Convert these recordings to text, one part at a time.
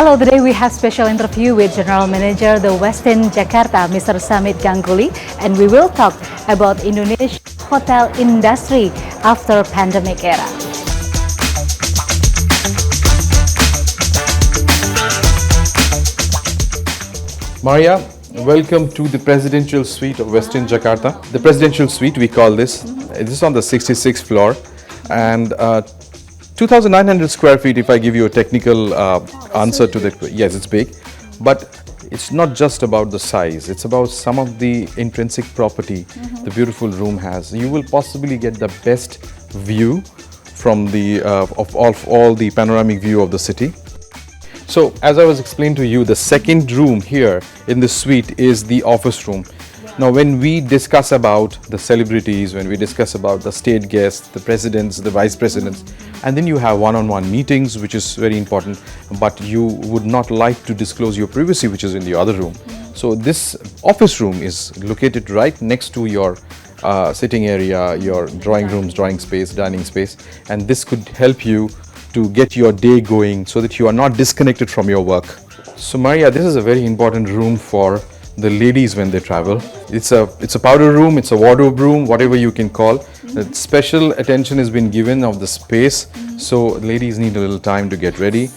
Hello, today we have special interview with General Manager the Westin Jakarta, Mr. Samit Ganguly, and we will talk about Indonesia hotel industry after pandemic era. Maria, welcome to the presidential suite of Westin Jakarta. The presidential suite, we call this. This is on the 66th floor, and 2,900 square feet. If I give you a technical answer to that, yes, it's big, but it's not just about the size. It's about some of the intrinsic property the beautiful room has. You will possibly get the best view from the of all the panoramic view of the city. So, as I was explaining to you, the second room here in the suite is the office room. Now, when we discuss about the celebrities, when we discuss about the state guests, the presidents, the vice presidents, and then you have one-on-one meetings, which is very important, but you would not like to disclose your privacy, which is in the other room. So, this office room is located right next to your sitting area, your drawing rooms, drawing space, dining space, and this could help you to get your day going so that you are not disconnected from your work. So Maria, this is a very important room for the ladies when they travel. It's a powder room, it's a wardrobe room, whatever you can call. Special attention has been given of the space, so ladies need a little time to get ready.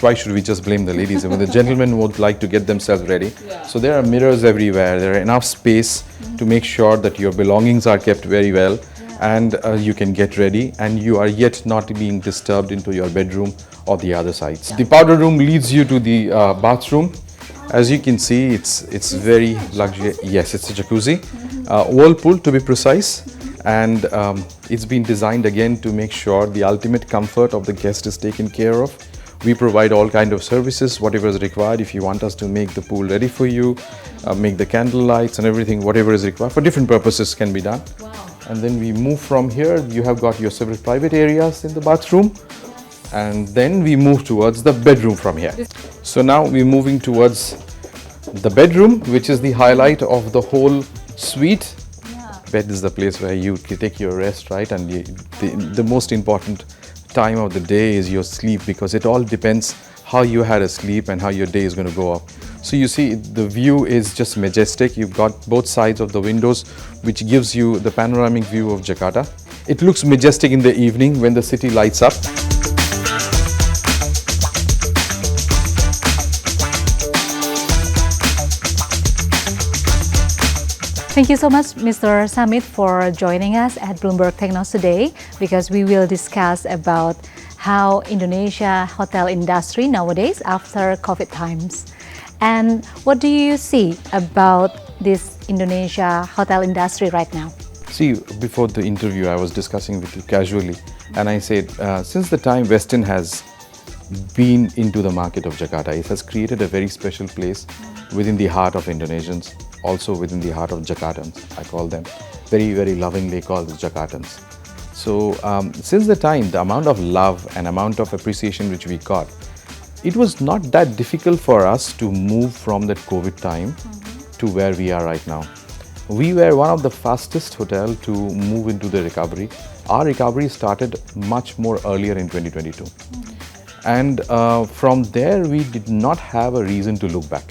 Why should we just blame the ladies? I mean, the gentlemen would like to get themselves ready. So there are mirrors everywhere, there are enough space to make sure that your belongings are kept very well, and you can get ready and you are yet not being disturbed into your bedroom or the other sides. The powder room leads you to the bathroom. As you can see, it's very luxurious. Yes, it's a jacuzzi, whirlpool to be precise, and it's been designed again to make sure the ultimate comfort of the guest is taken care of. We provide all kind of services, whatever is required. If you want us to make the pool ready for you, make the candle lights and everything, whatever is required for different purposes can be done. Wow. And then we move from here. You have got your separate private areas in the bathroom, and then we move towards the bedroom from here. So now we're moving towards the bedroom, which is the highlight of the whole suite. Bed is the place where you take your rest, right? And the most important time of the day is your sleep, because it all depends how you had a sleep and how your day is going to go up. So you see, the view is just majestic. You've got both sides of the windows, which gives you the panoramic view of Jakarta. It looks majestic in the evening when the city lights up. Thank you so much, Mr. Samit, for joining us at Bloomberg Technoz today, because we will discuss about how Indonesia hotel industry nowadays after COVID times. And what do you see about this Indonesia hotel industry right now? See, before the interview, I was discussing with you casually, and I said, since the time Westin has been into the market of Jakarta, it has created a very special place within the heart of Indonesians, also within the heart of Jakartans. I call them very, very lovingly called Jakartans. So since the time, the amount of love and amount of appreciation which we got, it was not that difficult for us to move from that COVID time to where we are right now. We were one of the fastest hotel to move into the recovery. Our recovery started much more earlier in 2022. And from there, we did not have a reason to look back.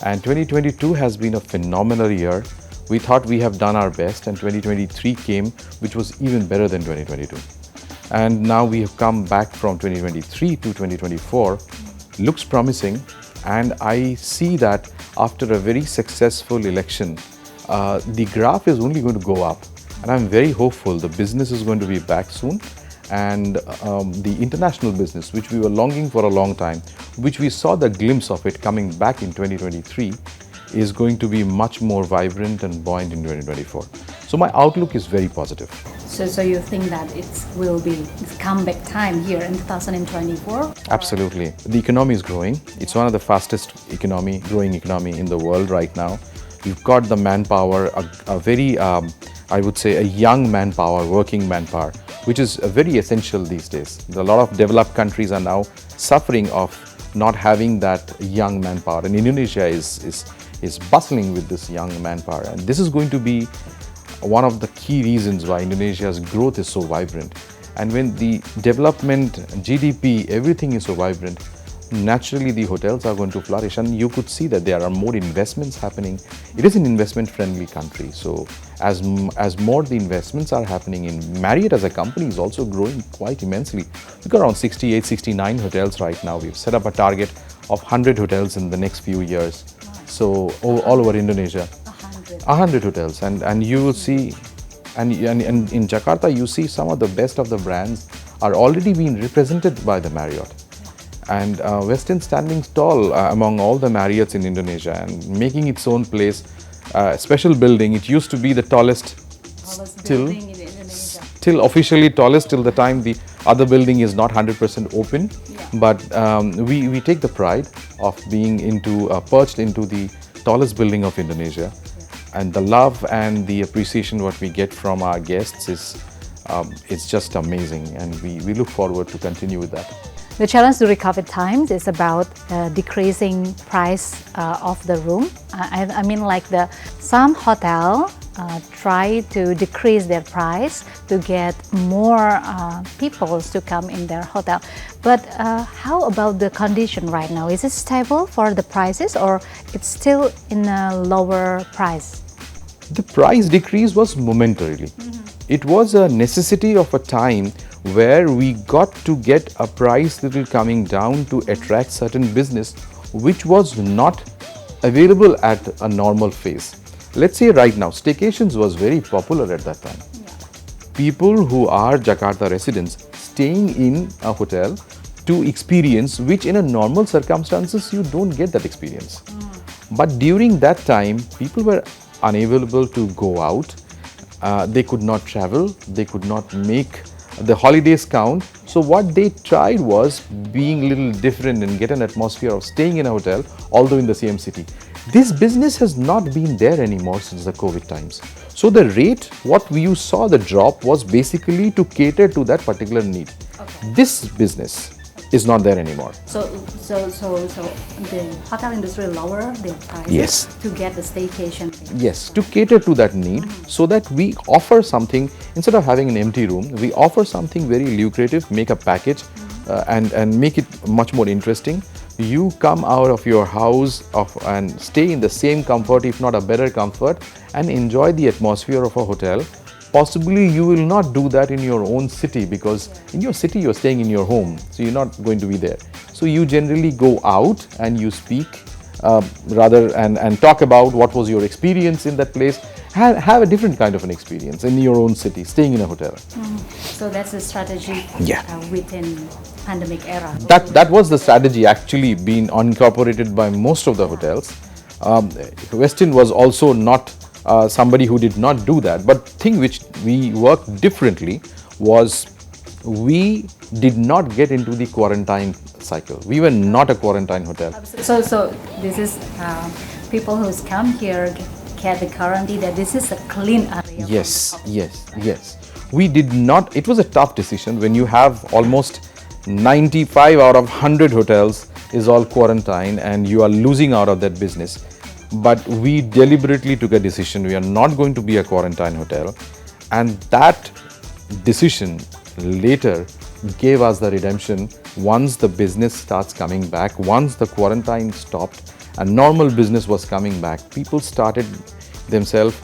And 2022 has been a phenomenal year. We thought we have done our best, and 2023 came, which was even better than 2022. And now we have come back from 2023 to 2024. Looks promising, and I see that after a very successful election, the graph is only going to go up, and I'm very hopeful the business is going to be back soon, and the international business, which we were longing for a long time, which we saw the glimpse of it coming back in 2023, is going to be much more vibrant and buoyant in 2024. So my outlook is very positive. So you think that it will be comeback time here in 2024? Absolutely. The economy is growing. It's one of the fastest growing economy in the world right now. You've got the manpower, a very, I would say, a young manpower, working manpower, which is very essential these days. A lot of developed countries are now suffering of not having that young manpower, and Indonesia is bustling with this young manpower, and this is going to be one of the key reasons why Indonesia's growth is so vibrant. And when the development, GDP, everything is so vibrant, naturally the hotels are going to flourish, and you could see that there are more investments happening. It is an investment-friendly country, so as more the investments are happening in Marriott as a company is also growing quite immensely. We've got around 68, 69 hotels right now. We've set up a target of 100 hotels in the next few years. So all over Indonesia, 100 hotels, and you will see, and in Jakarta you see some of the best of the brands are already being represented by the Marriott. And Westin standing tall among all the Marriotts in Indonesia and making its own place, special building. It used to be the tallest building in Indonesia. Till officially tallest till the time the other building is not 100% open. But we take the pride of being perched into the tallest building of Indonesia. And the love and the appreciation what we get from our guests is it's just amazing, and we look forward to continue with that. The challenge during COVID times is about decreasing price of the room. I mean, like some hotel try to decrease their price to get more people to come in their hotel. But how about the condition right now? Is it stable for the prices, or it's still in a lower price? The price decrease was momentarily. It was a necessity of a time where we got to get a price little coming down to attract certain business which was not available at a normal phase. Let's say right now, staycations was very popular at that time. People who are Jakarta residents staying in a hotel to experience which in a normal circumstances you don't get that experience. But during that time, people were unavailable to go out. They could not travel, they could not make the holidays count. So what they tried was being a little different and get an atmosphere of staying in a hotel, although in the same city. This business has not been there anymore since the COVID times. So the rate, what you saw the drop was basically to cater to that particular need. This business is not there anymore. So the hotel industry lower their prices Yes. to get the staycation. Yes, to cater to that need, so that we offer something, instead of having an empty room, we offer something very lucrative, make a package and make it much more interesting. You come out of your house and stay in the same comfort, if not a better comfort, and enjoy the atmosphere of a hotel. Possibly you will not do that in your own city, because in your city you're staying in your home, so you're not going to be there. So you generally go out and you speak and talk about what was your experience in that place. Have a different kind of an experience in your own city, staying in a hotel. So that's the strategy within pandemic era. That was the strategy actually being incorporated by most of the hotels. Westin was also not somebody who did not do that, but thing which we worked differently was we did not get into the quarantine cycle. We were not a quarantine hotel. So this is people who's come here get the guarantee that this is a clean area. Yes. We did not. It was a tough decision when you have almost 95 out of 100 hotels is all quarantine and you are losing out of that business. But we deliberately took a decision. We are not going to be a quarantine hotel, and that decision later gave us the redemption. Once the business starts coming back, once the quarantine stopped and normal business was coming back, people started themselves,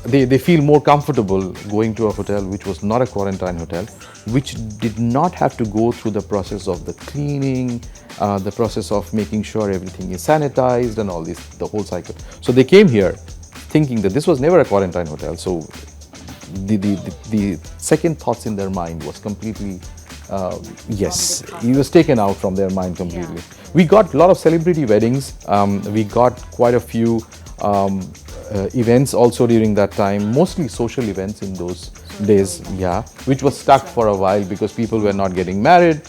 they feel more comfortable going to a hotel which was not a quarantine hotel, which did not have to go through the process of the cleaning, the process of making sure everything is sanitized and all this, the whole cycle. So they came here thinking that this was never a quarantine hotel. So the second thoughts in their mind was completely, it was taken out from their mind completely. Yeah. We got a lot of celebrity weddings. We got quite a few events also during that time, mostly social events in those days, which was stuck for a while because people were not getting married.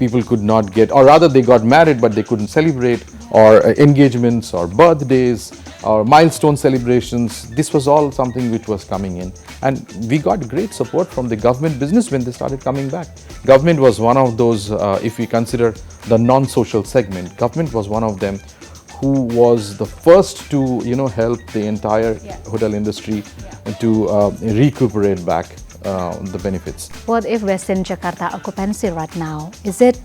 People could not get, or rather they got married but they couldn't celebrate, or engagements or birthdays or milestone celebrations. This was all something which was coming in, and we got great support from the government business when they started coming back. Government was one of those, if we consider the non-social segment, government was one of them who was the first to help the entire hotel industry to recuperate back the benefits. What if Westin Jakarta occupancy right now, is it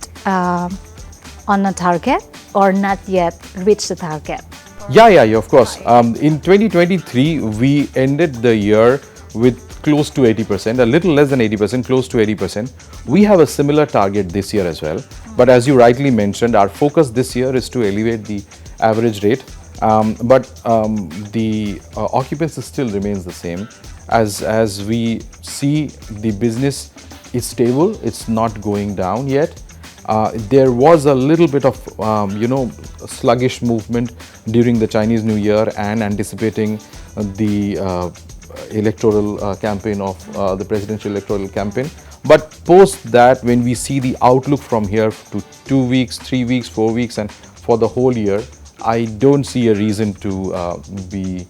on a target or not yet reach the target? Yeah, of course. In 2023, we ended the year with close to 80%, a little less than 80%, close to 80%. We have a similar target this year as well. But as you rightly mentioned, our focus this year is to elevate the average rate. But the occupancy still remains the same. As we see, the business is stable, it's not going down yet. There was a little bit of sluggish movement during the Chinese New Year and anticipating the electoral campaign of the presidential electoral campaign. But post that, when we see the outlook from here to 2 weeks, 3 weeks, 4 weeks, and for the whole year, I don't see a reason to be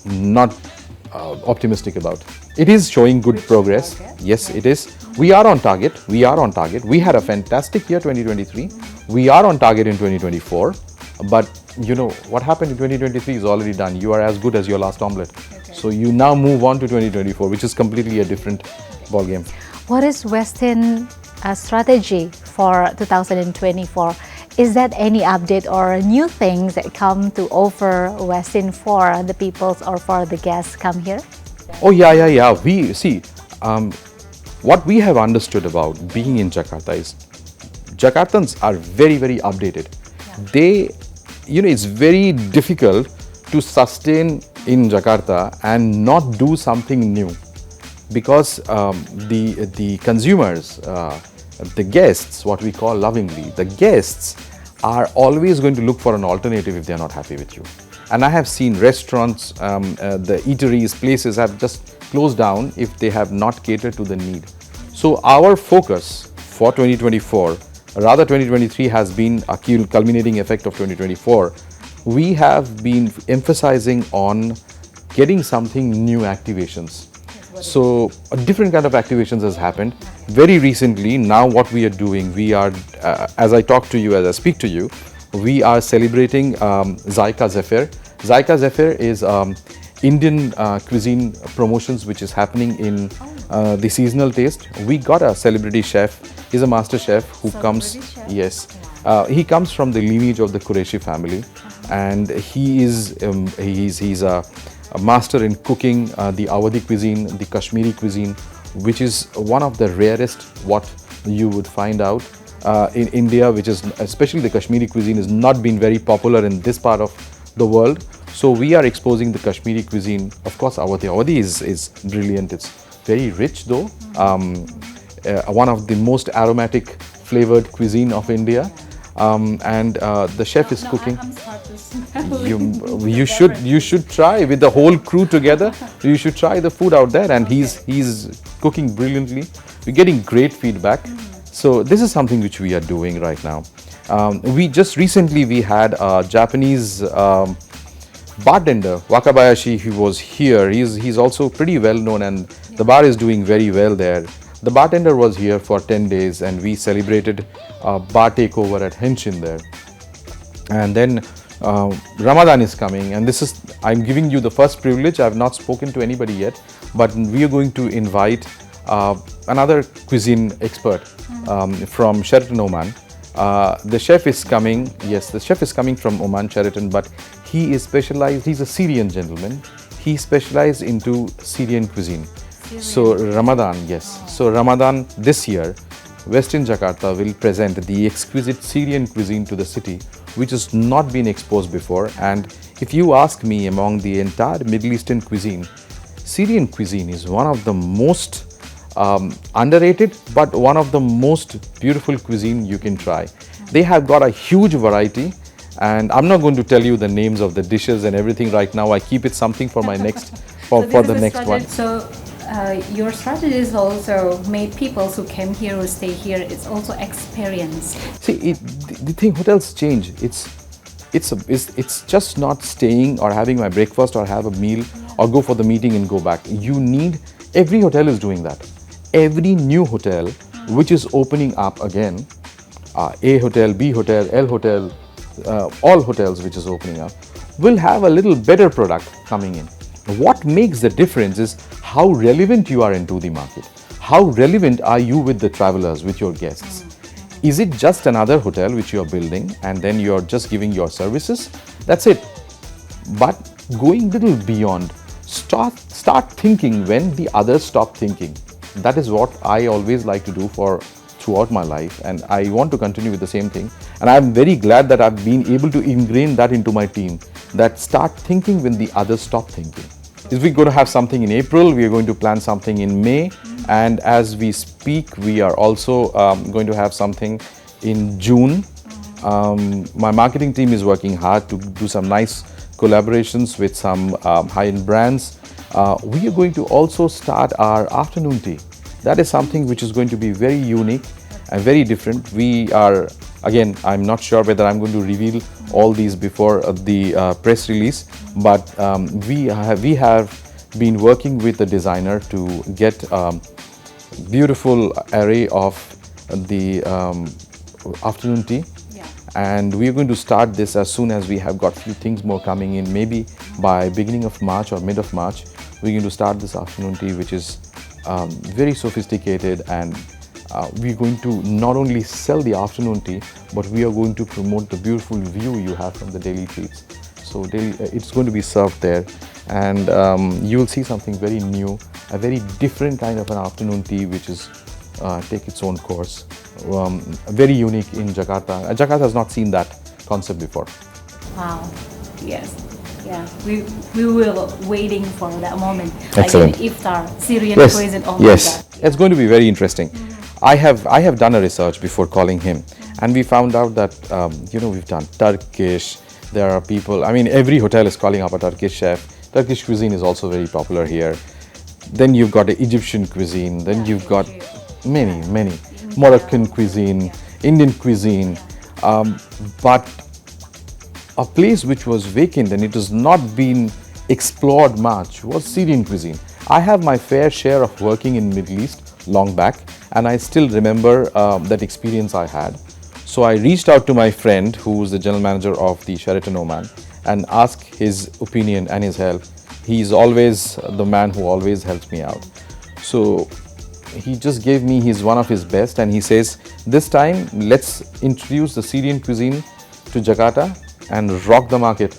not optimistic about. It is showing good progress. Yes, it is. We are on target. We had a fantastic year 2023. We are on target in 2024. But what happened in 2023 is already done. You are as good as your last omelette. Okay. So you now move on to 2024, which is completely a different ball game. What is Westin strategy for 2024? Is that any update or new things that come to offer Westin for the people or for the guests come here? Oh yeah. We see, what we have understood about being in Jakarta is Jakartans are very, very updated. They, it's very difficult to sustain in Jakarta and not do something new, because the consumers, the guests, what we call lovingly, the guests are always going to look for an alternative if they are not happy with you. And I have seen restaurants, the eateries, places have just closed down if they have not catered to the need. So our focus for 2024, rather 2023 has been a culminating effect of 2024. We have been emphasizing on getting something new activations. So a different kind of activations has happened. Very recently, now what we are doing, we are, as I talk to you, as I speak to you, we are celebrating Zaika Zephyr. Zaika Zephyr is Indian cuisine promotions which is happening in the seasonal taste. We got a celebrity chef. He's a master chef who comes, yes, he comes from the lineage of the Qureshi family, and he's a master in cooking the Awadhi cuisine, the Kashmiri cuisine, which is one of the rarest what you would find out in India, which is especially the Kashmiri cuisine has not been very popular in this part of the world. So we are exposing the Kashmiri cuisine. Of course, Awadhi is brilliant. It's very rich though. One of the most aromatic flavored cuisine of India. And the chef is cooking. You should try with the whole crew together. You should try the food out there, and he's cooking brilliantly. We're getting great feedback. So this is something which we are doing right now. We just recently we had a Japanese bartender, Wakabayashi, who was here. He's also pretty well known, and the bar is doing very well there. The bartender was here for 10 days and we celebrated a bar takeover at Henshin there. And then Ramadan is coming, and this is, I'm giving you the first privilege. I have not spoken to anybody yet, but we are going to invite another cuisine expert from Sheraton, Oman. The chef is coming, yes, the chef is coming from Oman, Sheraton, but he is specialized, he's a Syrian gentleman. He specialized into Syrian cuisine. So Ramadan, yes. So Ramadan this year, Westin Jakarta will present the exquisite Syrian cuisine to the city, which has not been exposed before. And if you ask me, among the entire Middle Eastern cuisine, Syrian cuisine is one of the most underrated, but one of the most beautiful cuisine you can try. They have got a huge variety, and I'm not going to tell you the names of the dishes and everything right now. I keep it something for my next, for the next one. So your strategy is also made people who came here or stay here, it's also experience. See, the thing, hotels change. It's just not staying or having my breakfast or have a meal or go for the meeting and go back. You need, every hotel is doing that. Every new hotel which is opening up again, A hotel, B hotel, L hotel, all hotels which is opening up, will have a little better product coming in. What makes the difference is how relevant you are into the market. How relevant are you with the travelers, with your guests? Is it just another hotel which you are building and then you're just giving your services? That's it. But going little beyond, start thinking when the others stop thinking. That is what I always like to do throughout my life, and I want to continue with the same thing. And I'm very glad that I've been able to ingrain that into my team, that start thinking when the others stop thinking. Is we going to have something in April, we are going to plan something in May, and as we speak, we are also going to have something in June. My marketing team is working hard to do some nice collaborations with some high-end brands. We are going to also start our afternoon tea. That is something which is going to be very unique and very different. We are, again, I'm not sure whether I'm going to reveal all these before the press release, but we have been working with the designer to get beautiful array of the afternoon tea. And we're going to start this as soon as we have got few things more coming in. Maybe by beginning of March or mid of March, we're going to start this afternoon tea, which is very sophisticated, and we're going to not only sell the afternoon tea, but we are going to promote the beautiful view you have from the daily treats. So it's going to be served there, and you'll see something very new, a very different kind of an afternoon tea, which is take its own course. Very unique in Jakarta. Jakarta has not seen that concept before. Wow. Yes. Yeah. We will waiting for that moment. Excellent. Like in iftar, Syrian Yes. cuisine. Oh Yes. my God. It's going to be very interesting. I have done a research before calling him, and we found out that we've done Turkish. There are people. I mean, every hotel is calling up a Turkish chef. Turkish cuisine is also very popular here. Then you've got the Egyptian cuisine. Then you've got many Moroccan cuisine, Indian cuisine, but a place which was vacant and it has not been explored much was Syrian cuisine. I have my fair share of working in Middle East long back, and I still remember that experience I had. So I reached out to my friend, who is the general manager of the Sheraton Oman, and asked his opinion and his help. He's always the man who always helps me out. So he just gave me one of his best, and he says, this time let's introduce the Syrian cuisine to Jakarta and rock the market.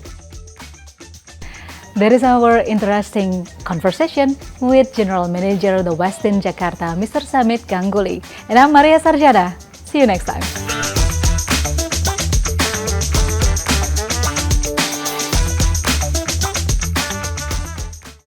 That is our interesting conversation with General Manager of the Westin Jakarta, Mr. Samit Ganguly. And I'm Maria Sarjana. See you next time.